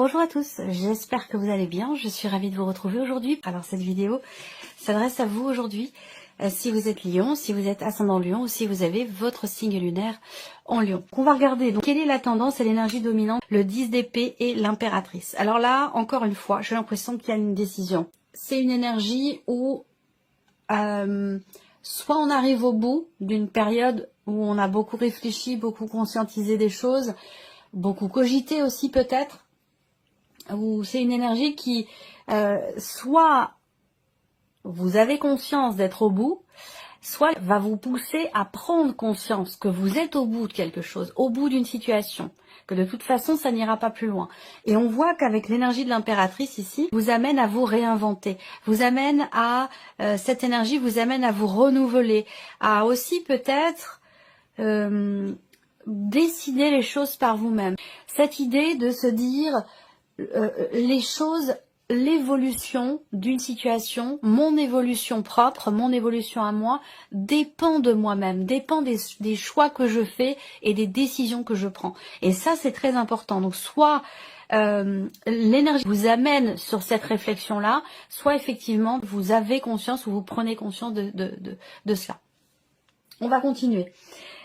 Bonjour à tous, j'espère que vous allez bien, je suis ravie de vous retrouver aujourd'hui. Alors cette vidéo s'adresse à vous aujourd'hui, si vous êtes Lion, si vous êtes ascendant Lion ou si vous avez votre signe lunaire en Lion. On va regarder donc quelle est la tendance et l'énergie dominante, le 10 d'épée et l'impératrice. Alors là, encore une fois, j'ai l'impression qu'il y a une décision. C'est une énergie où soit on arrive au bout d'une période où on a beaucoup réfléchi, beaucoup conscientisé des choses, beaucoup cogité aussi peut-être, ou c'est une énergie qui, soit vous avez conscience d'être au bout, soit va vous pousser à prendre conscience que vous êtes au bout de quelque chose, au bout d'une situation, que de toute façon ça n'ira pas plus loin. Et on voit qu'avec l'énergie de l'impératrice ici, vous amène à vous réinventer, vous amène à, cette énergie vous amène à vous renouveler, à aussi peut-être décider les choses par vous-même. Cette idée de se dire les choses, l'évolution d'une situation, mon évolution propre, mon évolution à moi, dépend de moi-même, dépend des choix que je fais et des décisions que je prends. Et ça, c'est très important. Donc, soit l'énergie vous amène sur cette réflexion-là, soit effectivement, vous avez conscience ou vous prenez conscience de cela. On va continuer.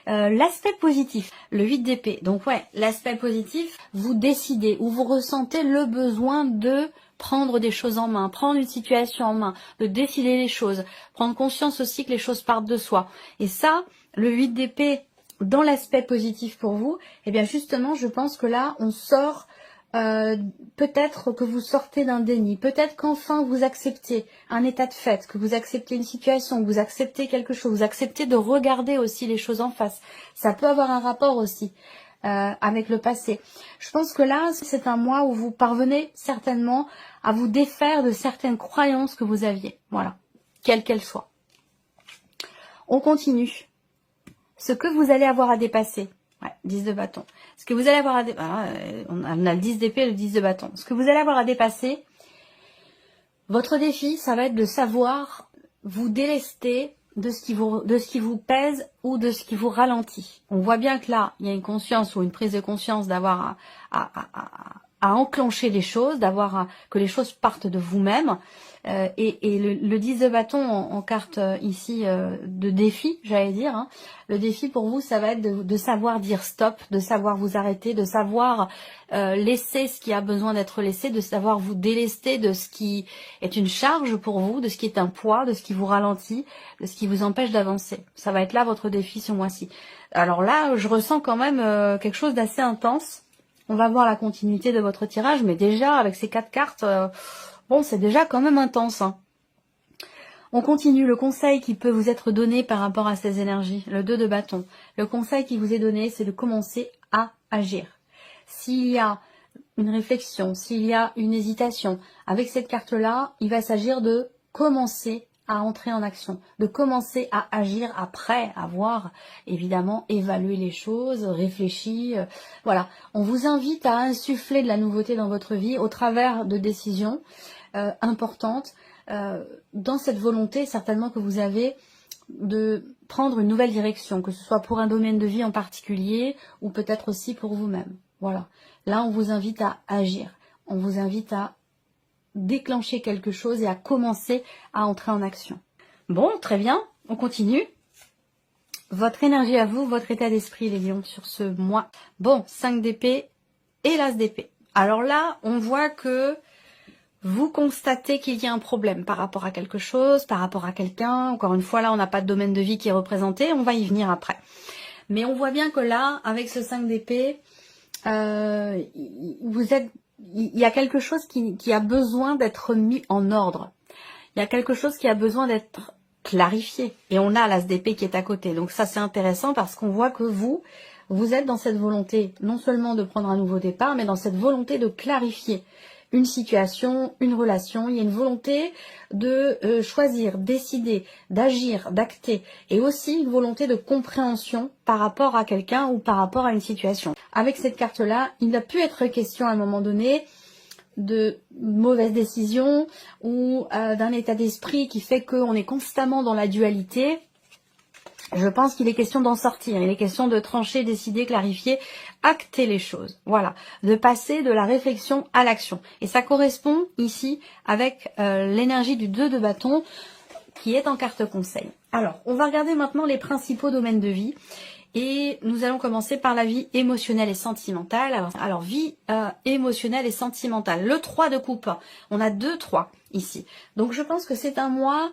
L'aspect positif, le 8 d'épée. Donc ouais, l'aspect positif, vous décidez ou vous ressentez le besoin de prendre des choses en main, prendre une situation en main, de décider les choses, prendre conscience aussi que les choses partent de soi. Et ça, le 8 d'épée, dans l'aspect positif pour vous, eh bien justement, je pense que là, on sort, peut-être que vous sortez d'un déni, peut-être qu'enfin vous acceptez un état de fait, que vous acceptez une situation, que vous acceptez quelque chose, vous acceptez de regarder aussi les choses en face. Ça peut avoir un rapport aussi avec le passé. Je pense que là, c'est un mois où vous parvenez certainement à vous défaire de certaines croyances que vous aviez. Voilà, quelles qu'elles soient. On continue. Ce que vous allez avoir à dépasser. Ouais, 10 de bâton. Ce que vous allez avoir à dépasser, on a le 10 d'épée et le 10 de bâton. Ce que vous allez avoir à dépasser, votre défi, ça va être de savoir vous délester de ce qui vous pèse ou de ce qui vous ralentit. On voit bien que là, il y a une conscience ou une prise de conscience d'avoir à enclencher les choses, que les choses partent de vous-même. Et le 10 de bâton en carte ici de défi, j'allais dire. Hein. Le défi pour vous, ça va être de savoir dire stop, de savoir vous arrêter, de savoir laisser ce qui a besoin d'être laissé, de savoir vous délester de ce qui est une charge pour vous, de ce qui est un poids, de ce qui vous ralentit, de ce qui vous empêche d'avancer. Ça va être là votre défi ce mois-ci. Alors là, je ressens quand même quelque chose d'assez intense. On va voir la continuité de votre tirage, mais déjà avec ces 4 cartes... bon, c'est déjà quand même intense. Hein. On continue. Le conseil qui peut vous être donné par rapport à ces énergies, le 2 de bâton. Le conseil qui vous est donné, c'est de commencer à agir. S'il y a une réflexion, s'il y a une hésitation, avec cette carte-là, il va s'agir de commencer à entrer en action, de commencer à agir après avoir évidemment évalué les choses, réfléchi. Voilà, on vous invite à insuffler de la nouveauté dans votre vie au travers de décisions importantes, dans cette volonté certainement que vous avez de prendre une nouvelle direction, que ce soit pour un domaine de vie en particulier ou peut-être aussi pour vous-même. Voilà, là on vous invite à agir, on vous invite à déclencher quelque chose et à commencer à entrer en action. Bon, très bien, on continue. Votre énergie à vous, votre état d'esprit les lions sur ce mois. Bon, 5 d'épée et l'as d'épée. Alors là, on voit que vous constatez qu'il y a un problème par rapport à quelque chose, par rapport à quelqu'un. Encore une fois, là, on n'a pas de domaine de vie qui est représenté. On va y venir après. Mais on voit bien que là, avec ce 5 d'épée, il y a quelque chose qui a besoin d'être mis en ordre. Il y a quelque chose qui a besoin d'être clarifié. Et on a l'as d'épée qui est à côté. Donc ça, c'est intéressant parce qu'on voit que vous êtes dans cette volonté, non seulement de prendre un nouveau départ, mais dans cette volonté de clarifier une situation, une relation. Il y a une volonté de choisir, décider, d'agir, d'acter. Et aussi une volonté de compréhension par rapport à quelqu'un ou par rapport à une situation. Avec cette carte-là, il a pu être question à un moment donné de mauvaises décisions ou d'un état d'esprit qui fait qu'on est constamment dans la dualité. Je pense qu'il est question d'en sortir, il est question de trancher, décider, clarifier, acter les choses. Voilà, de passer de la réflexion à l'action. Et ça correspond ici avec l'énergie du 2 de bâton qui est en carte conseil. Alors, on va regarder maintenant les principaux domaines de vie. Et nous allons commencer par la vie émotionnelle et sentimentale. Alors vie émotionnelle et sentimentale. Le 3 de coupe. On a 2 3 ici. Donc je pense que c'est un mois...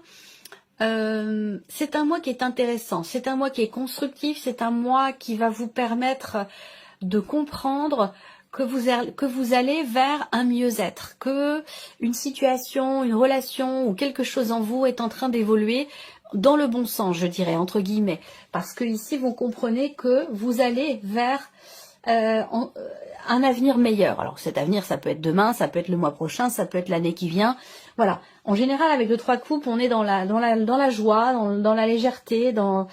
c'est un mois qui est intéressant, c'est un mois qui est constructif, c'est un mois qui va vous permettre de comprendre que vous allez vers un mieux-être, que une situation, une relation ou quelque chose en vous est en train d'évoluer dans le bon sens, je dirais, entre guillemets. Parce que ici, vous comprenez que vous allez vers un avenir meilleur. Alors cet avenir, ça peut être demain, ça peut être le mois prochain, ça peut être l'année qui vient. Voilà. En général, avec le 3 de coupe, on est dans la joie, dans la légèreté, dans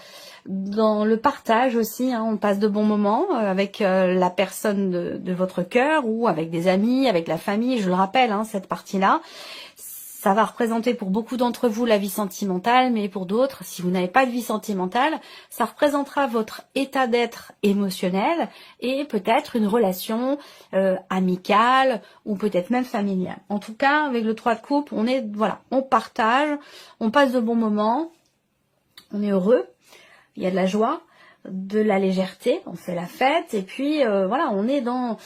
le partage aussi. Hein. On passe de bons moments avec la personne de votre cœur ou avec des amis, avec la famille. Je le rappelle, hein, cette partie-là. Ça va représenter pour beaucoup d'entre vous la vie sentimentale, mais pour d'autres, si vous n'avez pas de vie sentimentale, ça représentera votre état d'être émotionnel et peut-être une relation amicale ou peut-être même familiale. En tout cas, avec le 3 de coupe, on partage, on passe de bons moments, on est heureux, il y a de la joie, de la légèreté, on fait la fête et puis on est dans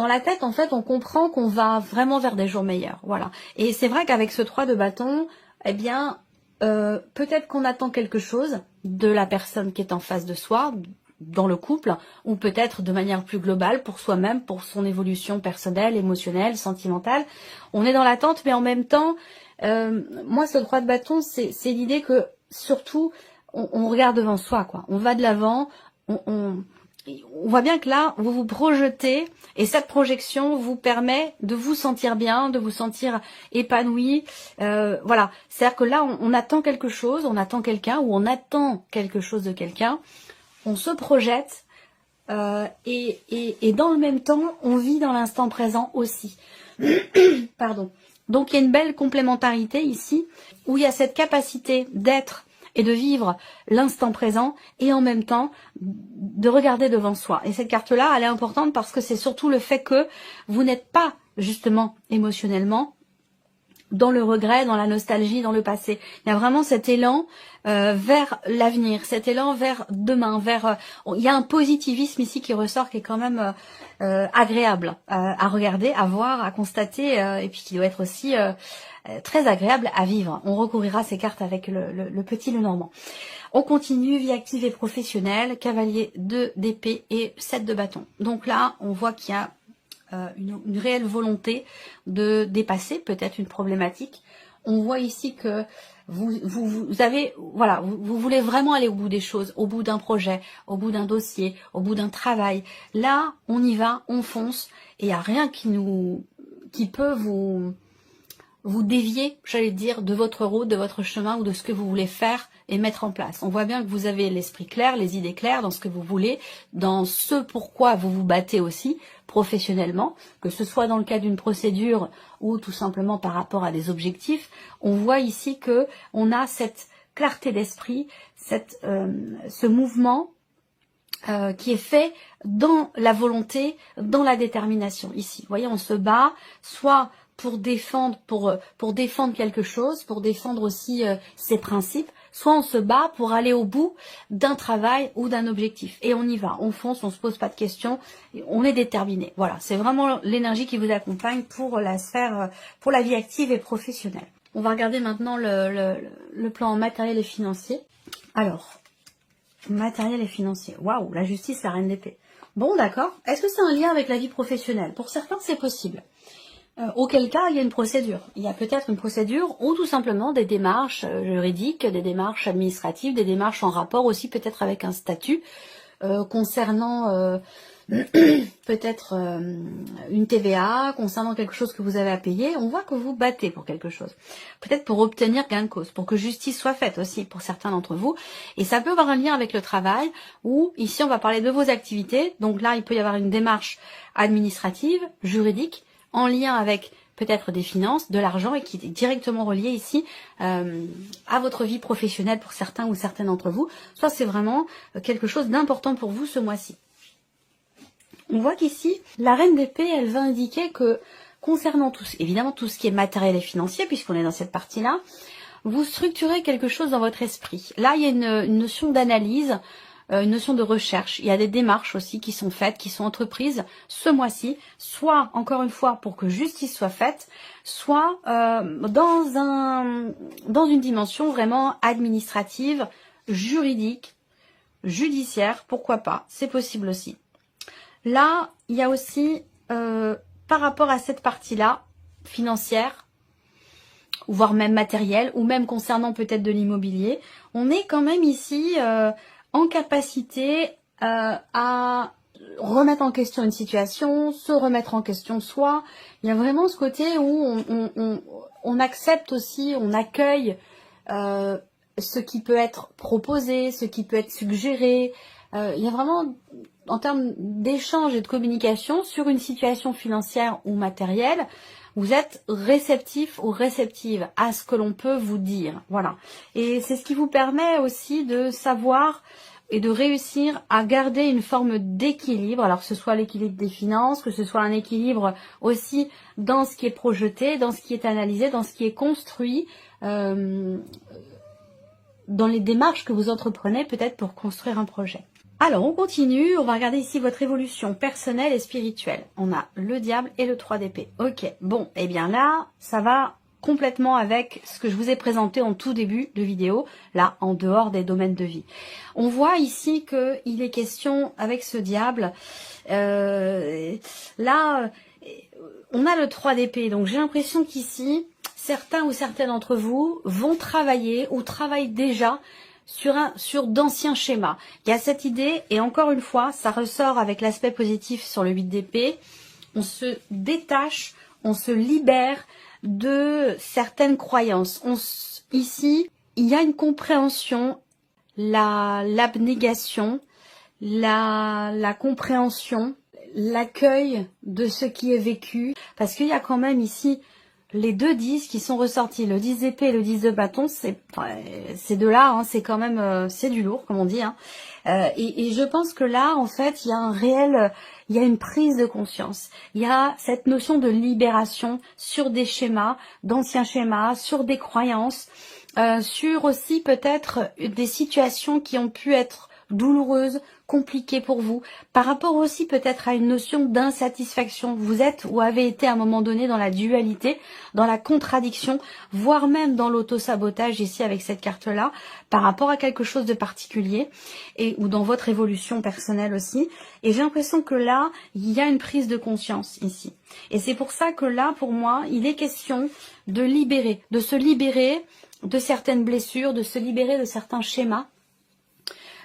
la tête, en fait on comprend qu'on va vraiment vers des jours meilleurs, voilà. Et c'est vrai qu'avec ce 3 de bâton, eh bien peut-être qu'on attend quelque chose de la personne qui est en face de soi, dans le couple, ou peut-être de manière plus globale pour soi-même, pour son évolution personnelle, émotionnelle, sentimentale. On est dans l'attente, mais en même temps, moi ce 3 de bâton, c'est l'idée que surtout on regarde devant soi, quoi. On va de l'avant, on voit bien que là, vous vous projetez, et cette projection vous permet de vous sentir bien, de vous sentir épanoui. Voilà, c'est-à-dire que là, on attend quelque chose, on attend quelqu'un, ou on attend quelque chose de quelqu'un, on se projette, et dans le même temps, on vit dans l'instant présent aussi. Pardon. Donc il y a une belle complémentarité ici, où il y a cette capacité d'être et de vivre l'instant présent et en même temps de regarder devant soi. Et cette carte-là, elle est importante parce que c'est surtout le fait que vous n'êtes pas justement émotionnellement dans le regret, dans la nostalgie, dans le passé. Il y a vraiment cet élan vers l'avenir, cet élan vers demain, il y a un positivisme ici qui ressort, qui est quand même agréable à regarder, à voir, à constater, et puis qui doit être aussi très agréable à vivre. On recouvrira ces cartes avec le petit Lenormand. On continue, vie active et professionnelle, cavalier 2 d'épée et 7 de bâton. Donc là, on voit qu'il y a une réelle volonté de dépasser peut-être une problématique. On voit ici que vous avez, voilà, vous voulez vraiment aller au bout des choses, au bout d'un projet, au bout d'un dossier, au bout d'un travail. Là, on y va, on fonce, et il n'y a rien qui peut vous dévier, j'allais dire, de votre route, de votre chemin ou de ce que vous voulez faire et mettre en place. On voit bien que vous avez l'esprit clair, les idées claires dans ce que vous voulez, dans ce pourquoi vous vous battez aussi professionnellement, que ce soit dans le cadre d'une procédure ou tout simplement par rapport à des objectifs. On voit ici que on a cette clarté d'esprit, ce mouvement qui est fait dans la volonté, dans la détermination. Ici, vous voyez, on se bat soit pour défendre quelque chose, pour défendre aussi ses principes, soit on se bat pour aller au bout d'un travail ou d'un objectif. Et on y va, on fonce, on se pose pas de questions, on est déterminé. Voilà, c'est vraiment l'énergie qui vous accompagne pour la sphère, pour la vie active et professionnelle. On va regarder maintenant le plan matériel et financier. Alors, matériel et financier. Waouh, la justice, la reine d'épée. Bon, d'accord. Est-ce que c'est un lien avec la vie professionnelle? Pour certains, c'est possible. Auquel cas, il y a une procédure. Il y a peut-être une procédure ou tout simplement des démarches juridiques, des démarches administratives, des démarches en rapport aussi peut-être avec un statut concernant peut-être une TVA, concernant quelque chose que vous avez à payer. On voit que vous battez pour quelque chose. Peut-être pour obtenir gain de cause, pour que justice soit faite aussi pour certains d'entre vous. Et ça peut avoir un lien avec le travail, ou ici on va parler de vos activités. Donc là, il peut y avoir une démarche administrative, juridique, en lien avec peut-être des finances, de l'argent et qui est directement relié ici à votre vie professionnelle pour certains ou certaines d'entre vous. Soit c'est vraiment quelque chose d'important pour vous ce mois-ci. On voit qu'ici, la reine d'épée, elle va indiquer que concernant évidemment tout ce qui est matériel et financier, puisqu'on est dans cette partie-là, vous structurez quelque chose dans votre esprit. Là, il y a une notion d'analyse, une notion de recherche. Il y a des démarches aussi qui sont faites, qui sont entreprises ce mois-ci, soit, encore une fois, pour que justice soit faite, soit dans une dimension vraiment administrative, juridique, judiciaire, pourquoi pas, c'est possible aussi. Là, il y a aussi, par rapport à cette partie-là, financière, voire même matérielle, ou même concernant peut-être de l'immobilier, on est quand même ici en capacité à remettre en question une situation, se remettre en question soi. Il y a vraiment ce côté où on accepte aussi, on accueille ce qui peut être proposé, ce qui peut être suggéré. Il y a vraiment, en termes d'échange et de communication sur une situation financière ou matérielle, vous êtes réceptif ou réceptive à ce que l'on peut vous dire. Voilà. Et c'est ce qui vous permet aussi de savoir et de réussir à garder une forme d'équilibre. Alors que ce soit l'équilibre des finances, que ce soit un équilibre aussi dans ce qui est projeté, dans ce qui est analysé, dans ce qui est construit, dans les démarches que vous entreprenez peut-être pour construire un projet. Alors, on continue, on va regarder ici votre évolution personnelle et spirituelle. On a le diable et le 3 d'épée. Ok, bon, et bien là, ça va complètement avec ce que je vous ai présenté en tout début de vidéo, là, en dehors des domaines de vie. On voit ici qu'il est question, avec ce diable, là, on a le 3 d'épée, donc j'ai l'impression qu'ici, certains ou certaines d'entre vous vont travailler ou travaillent déjà sur d'anciens schémas. Il y a cette idée, et encore une fois, ça ressort avec l'aspect positif sur le 8 d'épée, on se détache, on se libère de certaines croyances. Ici, il y a une compréhension, l'abnégation, la compréhension, l'accueil de ce qui est vécu, parce qu'il y a quand même ici les deux 10 qui sont ressortis, le 10 d'épée et le 10 de bâton, ces deux-là, hein, c'est quand même, c'est du lourd, comme on dit. Hein. Et je pense que là, en fait, il y a il y a une prise de conscience. Il y a cette notion de libération sur des schémas, d'anciens schémas, sur des croyances, sur aussi peut-être des situations qui ont pu être douloureuses, compliquées pour vous, par rapport aussi peut-être à une notion d'insatisfaction. Vous êtes ou avez été à un moment donné dans la dualité, dans la contradiction, voire même dans l'auto-sabotage ici avec cette carte-là, par rapport à quelque chose de particulier, ou dans votre évolution personnelle aussi. Et j'ai l'impression que là, il y a une prise de conscience ici. Et c'est pour ça que là, pour moi, il est question de se libérer de certaines blessures, de se libérer de certains schémas.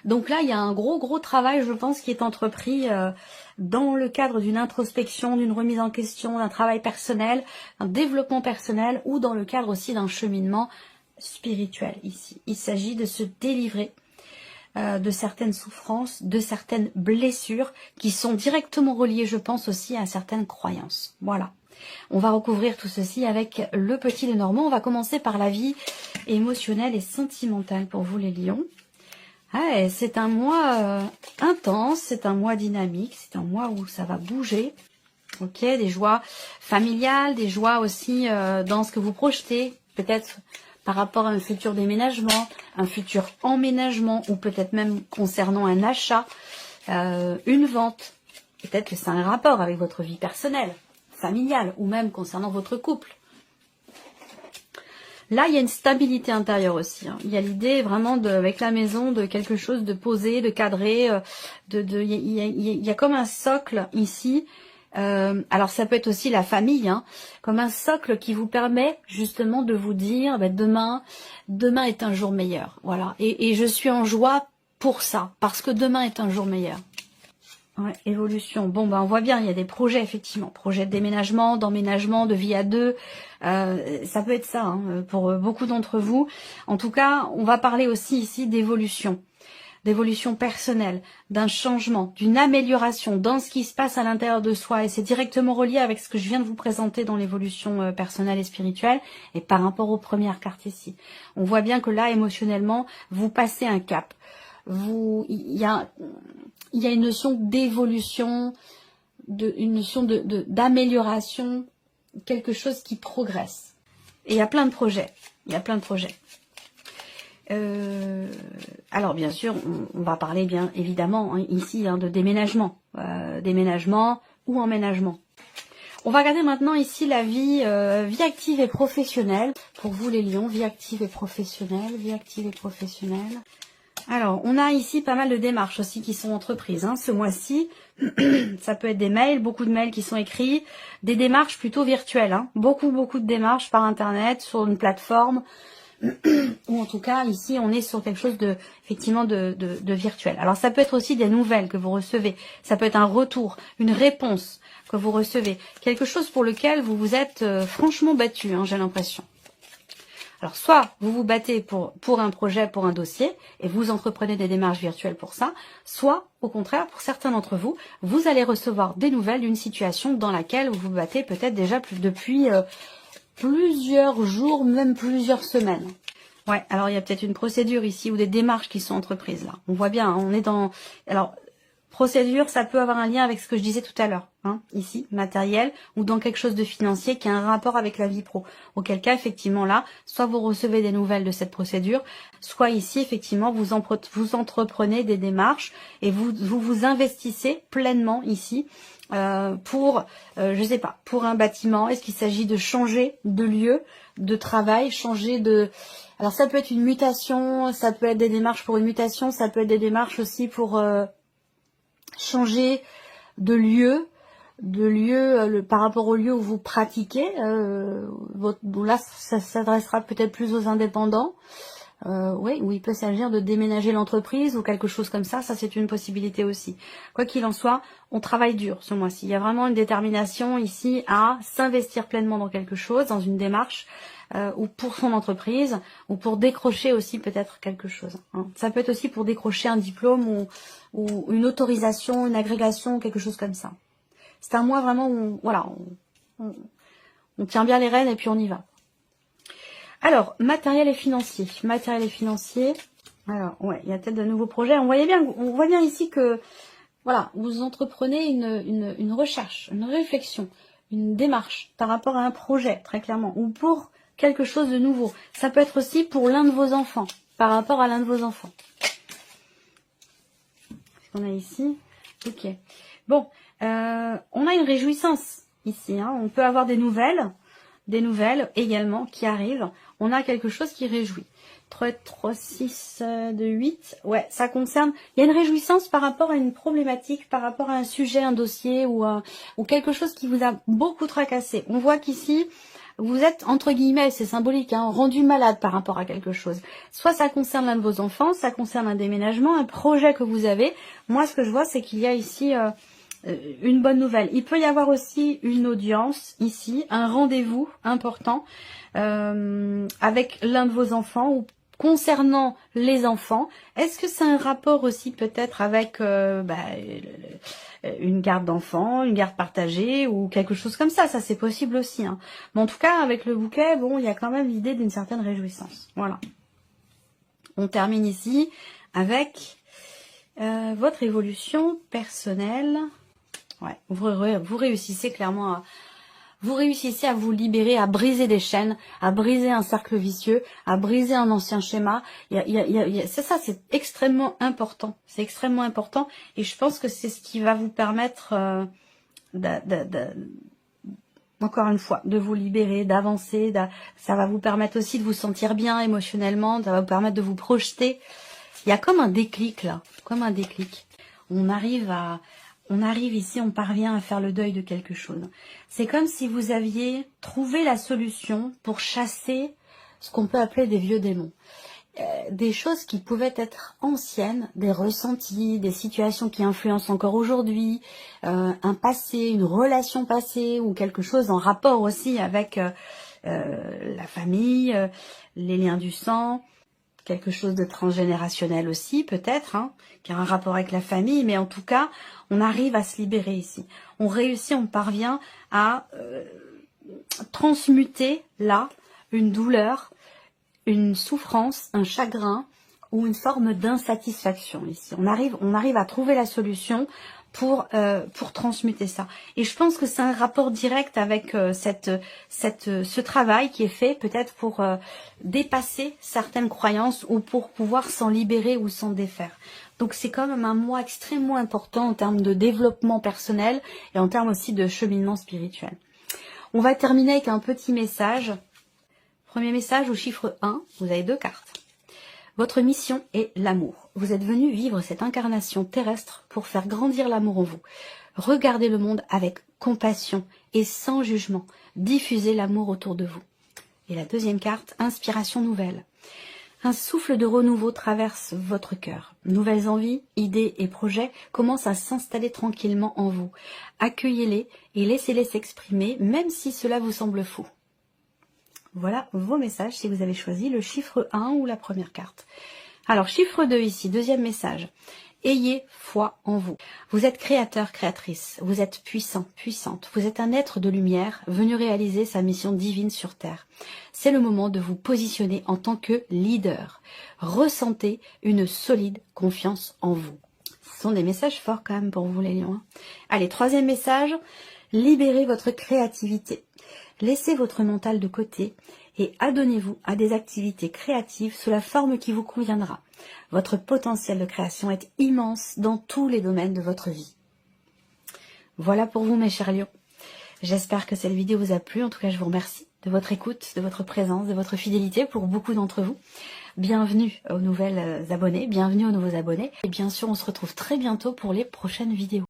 Donc là, il y a un gros travail, je pense, qui est entrepris dans le cadre d'une introspection, d'une remise en question, d'un travail personnel, un développement personnel ou dans le cadre aussi d'un cheminement spirituel ici. Il s'agit de se délivrer de certaines souffrances, de certaines blessures qui sont directement reliées, je pense, aussi à certaines croyances. Voilà. On va recouvrir tout ceci avec le petit Lenormand. On va commencer par la vie émotionnelle et sentimentale pour vous les lions. Ah, c'est un mois intense, c'est un mois dynamique, c'est un mois où ça va bouger. Ok, des joies familiales, des joies aussi dans ce que vous projetez, peut-être par rapport à un futur déménagement, un futur emménagement, ou peut-être même concernant un achat, une vente. Peut-être que c'est un rapport avec votre vie personnelle, familiale, ou même concernant votre couple. Là, il y a une stabilité intérieure aussi. Hein. Il y a l'idée vraiment, avec la maison, de quelque chose de posé, de cadré. Il y a comme un socle ici. Alors, ça peut être aussi la famille, hein, comme un socle qui vous permet justement de vous dire, demain est un jour meilleur. Voilà. Et je suis en joie pour ça, parce que demain est un jour meilleur. Ouais, évolution. Bon, on voit bien, il y a des projets, effectivement. Projets de déménagement, d'emménagement, de vie à deux. Ça peut être ça, hein, pour beaucoup d'entre vous. En tout cas, on va parler aussi ici d'évolution. d'évolution personnelle, d'un changement, d'une amélioration dans ce qui se passe à l'intérieur de soi. Et c'est directement relié avec ce que je viens de vous présenter dans l'évolution personnelle et spirituelle et par rapport aux premières cartes ici. On voit bien que là, émotionnellement, vous passez un cap. Il y a une notion d'évolution, une notion d'amélioration, quelque chose qui progresse. Et il y a plein de projets. Il y a plein de projets. Alors bien sûr, on va parler bien évidemment ici de déménagement, déménagement ou emménagement. On va regarder maintenant ici la vie, vie active et professionnelle. Pour vous les lions, vie active et professionnelle, vie active et professionnelle. Alors, on a ici pas mal de démarches aussi qui sont entreprises ce mois-ci. Ça peut être des mails, beaucoup de mails qui sont écrits, des démarches plutôt virtuelles. Beaucoup de démarches par Internet, sur une plateforme. Ou en tout cas, ici, on est sur quelque chose effectivement de virtuel. Alors, ça peut être aussi des nouvelles que vous recevez. Ça peut être un retour, une réponse que vous recevez. Quelque chose pour lequel vous vous êtes franchement battu, j'ai l'impression. Alors, soit vous vous battez pour un projet, pour un dossier, et vous entreprenez des démarches virtuelles pour ça, soit, au contraire, pour certains d'entre vous, vous allez recevoir des nouvelles d'une situation dans laquelle vous vous battez peut-être déjà depuis plusieurs jours, même plusieurs semaines. Ouais, alors il y a peut-être une procédure ici ou des démarches qui sont entreprises là. On voit bien, on est dans... Alors, procédure, ça peut avoir un lien avec ce que je disais tout à l'heure, ici, matériel, ou dans quelque chose de financier qui a un rapport avec la vie pro. Auquel cas, effectivement, là, soit vous recevez des nouvelles de cette procédure, soit ici, effectivement, vous entreprenez des démarches et vous investissez pleinement ici pour, je sais pas, pour un bâtiment. Est-ce qu'il s'agit de changer de lieu de travail, changer de... Alors, ça peut être une mutation, ça peut être des démarches pour une mutation, ça peut être des démarches aussi pour... changer de lieu, par rapport au lieu où vous pratiquez. Là, ça s'adressera peut-être plus aux indépendants. Oui, où il peut s'agir de déménager l'entreprise ou quelque chose comme ça. Ça, c'est une possibilité aussi. Quoi qu'il en soit, on travaille dur ce mois-ci. Il y a vraiment une détermination ici à s'investir pleinement dans quelque chose, dans une démarche, ou pour son entreprise, ou pour décrocher aussi peut-être quelque chose. Ça peut être aussi pour décrocher un diplôme ou une autorisation, une agrégation, quelque chose comme ça. C'est un mois vraiment où on tient bien les rênes et puis on y va. Alors, matériel et financier. Matériel et financier. Alors, ouais, il y a peut-être de nouveaux projets. On voit bien ici que, voilà, vous entreprenez une recherche, une réflexion, une démarche par rapport à un projet, très clairement, ou pour quelque chose de nouveau. Ça peut être aussi pour l'un de vos enfants, par rapport à l'un de vos enfants. Qu'est-ce qu'on a ici? Ok. Bon, on a une réjouissance ici. On peut avoir des nouvelles également qui arrivent. On a quelque chose qui réjouit. 3, 6, 2, 8. Ouais, ça concerne... Il y a une réjouissance par rapport à une problématique, par rapport à un sujet, un dossier ou quelque chose qui vous a beaucoup tracassé. On voit qu'ici, vous êtes, entre guillemets, c'est symbolique, rendu malade par rapport à quelque chose. Soit ça concerne l'un de vos enfants, ça concerne un déménagement, un projet que vous avez. Moi, ce que je vois, c'est qu'il y a ici... une bonne nouvelle. Il peut y avoir aussi une audience ici, un rendez-vous important avec l'un de vos enfants ou concernant les enfants. Est-ce que c'est un rapport aussi peut-être avec une garde d'enfant, une garde partagée ou quelque chose comme ça? Ça c'est possible aussi. Mais en tout cas avec le bouquet, bon, il y a quand même l'idée d'une certaine réjouissance. Voilà. On termine ici avec votre évolution personnelle. Ouais, vous réussissez clairement à vous libérer, à briser des chaînes, à briser un cercle vicieux, à briser un ancien schéma. C'est ça, c'est extrêmement important. C'est extrêmement important et je pense que c'est ce qui va vous permettre encore une fois, de vous libérer, d'avancer. Ça va vous permettre aussi de vous sentir bien émotionnellement, ça va vous permettre de vous projeter. Il y a comme un déclic là, comme un déclic. On arrive ici, on parvient à faire le deuil de quelque chose. C'est comme si vous aviez trouvé la solution pour chasser ce qu'on peut appeler des vieux démons. Des choses qui pouvaient être anciennes, des ressentis, des situations qui influencent encore aujourd'hui, un passé, une relation passée ou quelque chose en rapport aussi avec la famille, les liens du sang. quelque chose de transgénérationnel aussi, peut-être, hein, qui a un rapport avec la famille, mais en tout cas, on arrive à se libérer ici. On réussit, on parvient à transmuter, là, une douleur, une souffrance, un chagrin ou une forme d'insatisfaction ici. On arrive à trouver la solution pour transmuter ça. Et je pense que c'est un rapport direct avec ce travail qui est fait peut-être pour dépasser certaines croyances ou pour pouvoir s'en libérer ou s'en défaire. Donc c'est quand même un mois extrêmement important en termes de développement personnel et en termes aussi de cheminement spirituel. On va terminer avec un petit message. Premier message au chiffre 1, vous avez 2 cartes. Votre mission est l'amour. Vous êtes venu vivre cette incarnation terrestre pour faire grandir l'amour en vous. Regardez le monde avec compassion et sans jugement. Diffusez l'amour autour de vous. Et la deuxième carte, inspiration nouvelle. Un souffle de renouveau traverse votre cœur. Nouvelles envies, idées et projets commencent à s'installer tranquillement en vous. Accueillez-les et laissez-les s'exprimer, même si cela vous semble fou. Voilà vos messages si vous avez choisi le chiffre 1 ou la première carte. Alors, chiffre 2 ici, deuxième message. Ayez foi en vous. Vous êtes créateur, créatrice. Vous êtes puissant, puissante. Vous êtes un être de lumière venu réaliser sa mission divine sur Terre. C'est le moment de vous positionner en tant que leader. Ressentez une solide confiance en vous. Ce sont des messages forts quand même pour vous les lions. Allez, troisième message. Libérez votre créativité. Laissez votre mental de côté et adonnez-vous à des activités créatives sous la forme qui vous conviendra. Votre potentiel de création est immense dans tous les domaines de votre vie. Voilà pour vous mes chers lions. J'espère que cette vidéo vous a plu. En tout cas, je vous remercie de votre écoute, de votre présence, de votre fidélité pour beaucoup d'entre vous. Bienvenue aux nouvelles abonnés, bienvenue aux nouveaux abonnés. Et bien sûr, on se retrouve très bientôt pour les prochaines vidéos.